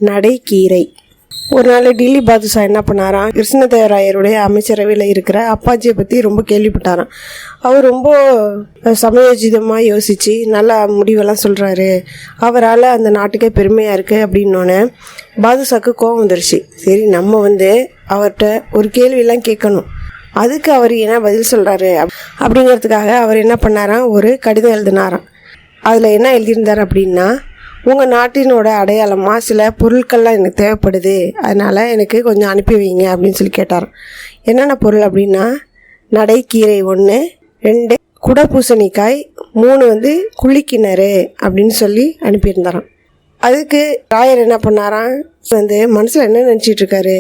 நடைக்கீரை. ஒரு நாள் டில்லி பாதுஷா என்ன பண்ணாராம், கிருஷ்ணதேவராயருடைய அமைச்சரவையில் இருக்கிற அப்பாஜியை பற்றி ரொம்ப கேள்விப்பட்டாராம். அவர் ரொம்ப சமயோஜிதமாக யோசித்து நல்லா முடிவெல்லாம் சொல்கிறாரு, அவரால் அந்த நாட்டுக்கே பெருமையாக இருக்குது அப்படின்னோடனே பாதுஷாவுக்கு கோபம் வந்துருச்சு. சரி, நம்ம அவர்கிட்ட ஒரு கேள்வியெல்லாம் கேட்கணும், அதுக்கு அவர் என்ன பதில் சொல்கிறாரு அப்படிங்கிறதுக்காக அவர் என்ன பண்ணாராம், ஒரு கடிதம் எழுதினாராம். அதில் என்ன எழுதியிருந்தார் அப்படின்னா, உங்கள் நாட்டினோட அடையாளமாக சில பொருட்கள்லாம் எனக்கு தேவைப்படுது, அதனால் எனக்கு கொஞ்சம் அனுப்பி வைங்க அப்படின்னு சொல்லி கேட்டாராம். என்னென்ன பொருள் அப்படின்னா, நடைக்கீரை 1, 2 குடப்பூசணிக்காய், 3 குழிக்கிணறு அப்படின்னு சொல்லி அனுப்பியிருந்தாராம். அதுக்கு ராயர் என்ன பண்ணாராம், மனசில் என்ன நினச்சிட்டு இருக்காரு,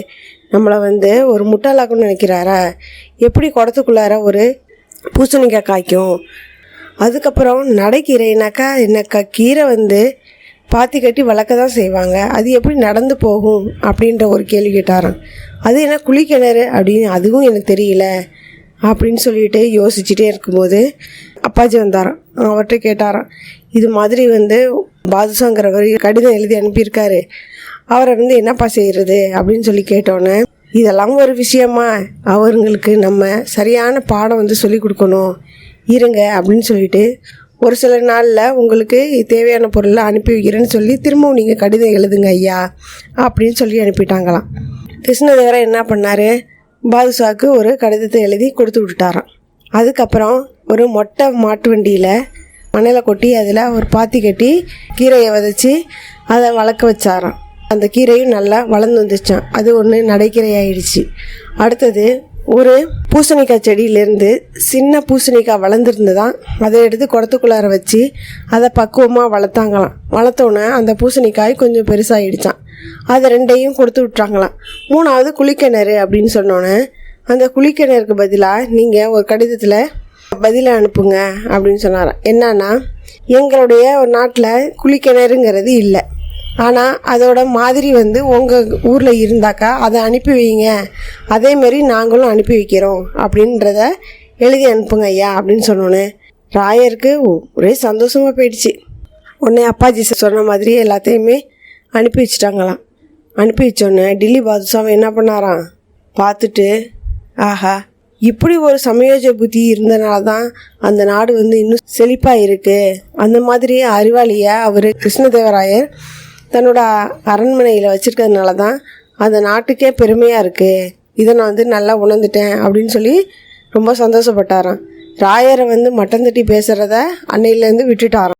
நம்மளை ஒரு முட்டாளாக்குன்னு நினைக்கிறாரா, எப்படி குடத்துக்குள்ளார ஒரு பூசணிக்காய் காய்க்கும், அதுக்கப்புறம் நடைக்கீரைனாக்கா என்னக்கா, கீரை பாத்தி கட்டி வளர்க்க தான் செய்வாங்க, அது எப்படி நடந்து போகும் அப்படின்ற ஒரு கேள்வி கேட்டாராம். அது என்ன குழிக்கிணறு அப்படின்னு, அதுவும் எனக்கு தெரியல அப்படின்னு சொல்லிட்டு யோசிச்சுட்டே இருக்கும்போது அப்பாஜி வந்தாராம். அவர்கிட்ட கேட்டாராம், இது மாதிரி பாதுஷாங்கிறவர் கடிதம் எழுதி அனுப்பியிருக்காரு, அவரை என்னப்பா செய்கிறது அப்படின்னு சொல்லி கேட்டோன்னே, இதெல்லாம் ஒரு விஷயமா, அவங்களுக்கு நம்ம சரியான பாடம் சொல்லி கொடுக்கணும், இருங்க அப்படின்னு சொல்லிட்டு ஒரு சில நாளில் உங்களுக்கு தேவையான பொருளை அனுப்பி வைக்கிறேன்னு சொல்லி திரும்பவும் நீங்கள் கடிதம் எழுதுங்க ஐயா அப்படின்னு சொல்லி அனுப்பிட்டாங்களாம். கிருஷ்ணதேவராயர் என்ன பண்ணார், பாதுஷாவுக்கு ஒரு கடிதத்தை எழுதி கொடுத்து விட்டுட்டாராம். அதுக்கப்புறம் ஒரு மொட்டை மாட்டு வண்டியில் மணலை கொட்டி அதில் ஒரு பாத்தி கட்டி கீரையை விதைச்சி அதை வளர்க்க வச்சாராம். அந்த கீரையும் நல்லா வளர்ந்து வந்துச்சான். அது ஒன்று நடைக்கீரை ஆயிடுச்சு. அடுத்தது ஒரு பூசணிக்காய் செடியிலேருந்து சின்ன பூசணிக்காய் வளர்ந்துருந்துதான், அதை எடுத்து குடத்துக்குள்ளார வச்சு அதை பக்குவமாக வளர்த்தாங்களாம். வளர்த்தோன்னே அந்த பூசணிக்காய் கொஞ்சம் பெருசாகிடுச்சான். அதை 2ஐயும் கொடுத்து விட்றாங்களாம். 3வது குழிக்கிணறு அப்படின்னு சொன்னோன்னே, அந்த குழிக்கிணறுக்கு பதிலாக நீங்கள் ஒரு கடிதத்தில் பதிலை அனுப்புங்க அப்படின்னு சொன்னாராம். என்னன்னா, எங்களுடைய ஒரு நாட்டில் குழிக்கிணறுங்கிறது இல்லை, ஆனால் அதோட மாதிரி உங்கள் ஊரில் இருந்தாக்கா அதை அனுப்பி வைங்க, அதேமாரி நாங்களும் அனுப்பி வைக்கிறோம் அப்படின்றத எழுதி அனுப்புங்க ஐயா அப்படின்னு சொன்னோன்னே ராயருக்கு ஒரே சந்தோஷமாக போயிடுச்சு. உடனே அப்பாஜி சொன்ன மாதிரி எல்லாத்தையுமே அனுப்பி வச்சுட்டாங்களாம். அனுப்பி வச்சோடனே டில்லி பாதுஷாவை என்ன பண்ணாராம், பார்த்துட்டு, ஆஹா, இப்படி ஒரு சமயோஜ புத்தி இருந்தனால தான் அந்த நாடு இன்னும் செழிப்பாக இருக்குது, அந்த மாதிரி அறிவாளியை அவர் கிருஷ்ணதேவராயர் தன்னோட அரண்மனையில் வச்சுருக்கிறதுனால தான் அந்த நாட்டுக்கே பெருமையாக இருக்குது, இதை நான் நல்லா உணர்ந்துட்டேன் அப்படின்னு சொல்லி ரொம்ப சந்தோஷப்பட்டாராம். ராயரை மட்டம் தட்டி பேசுகிறத அன்னையிலேருந்து விட்டுட்டாராம்.